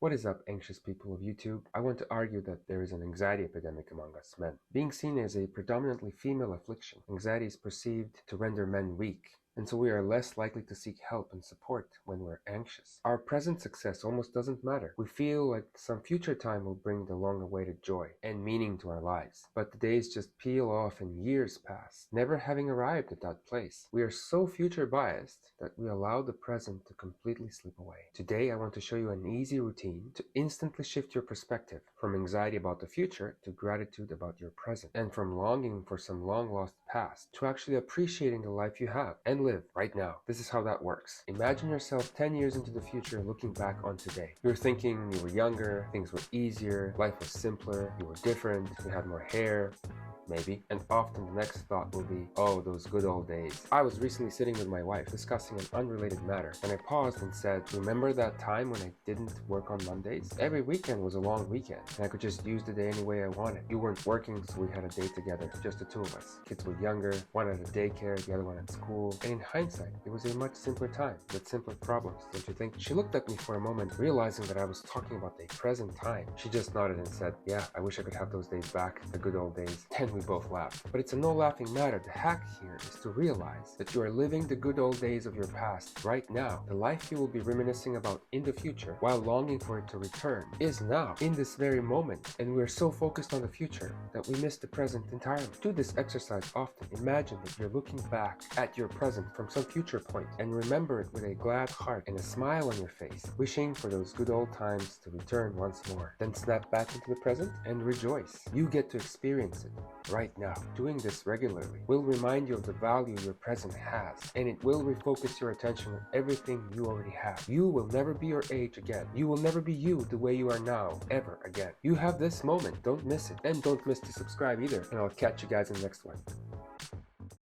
What is up, anxious people of YouTube? I want to argue that there is an anxiety epidemic among us men. Being seen as a predominantly female affliction, anxiety is perceived to render men weak, and so we are less likely to seek help and support when we're anxious. Our present success almost doesn't matter. We feel like some future time will bring the long-awaited joy and meaning to our lives. But the days just peel off and years pass, never having arrived at that place. We are so future biased that we allow the present to completely slip away. Today I want to show you an easy routine to instantly shift your perspective from anxiety about the future to gratitude about your present, and from longing for some long-lost past to actually appreciating the life you have and live right now. This is how that works. Imagine yourself 10 years into the future looking back on today. You're thinking you were younger, things were easier, life was simpler, you were different, you had more hair, maybe. And often the next thought will be, oh, those good old days. I was recently sitting with my wife discussing an unrelated matter, and I paused and said, remember that time when I didn't work on Mondays? Every weekend was a long weekend, and I could just use the day any way I wanted. You weren't working, so we had a day together, just the two of us. Kids were younger, one at a daycare, the other one at school, and in hindsight, it was a much simpler time, with simpler problems, don't you think? She looked at me for a moment, realizing that I was talking about the present time. She just nodded and said, yeah, I wish I could have those days back, the good old days. And we both laughed. But it's a no laughing matter. The hack here is to realize that you are living the good old days of your past right now. The life you will be reminiscing about in the future while longing for it to return is now, in this very moment. And we're so focused on the future that we miss the present entirely. Do this exercise often. Imagine that you're looking back at your present from some future point and remember it with a glad heart and a smile on your face, wishing for those good old times to return once more. Then snap back into the present and rejoice. You get to experience it right now. Doing this regularly will remind you of the value your present has, and it will refocus your attention on everything you already have. You will never be your age again. You will never be you the way you are now, ever again. You have this moment. Don't miss it. And don't miss to subscribe either. And I'll catch you guys in the next one.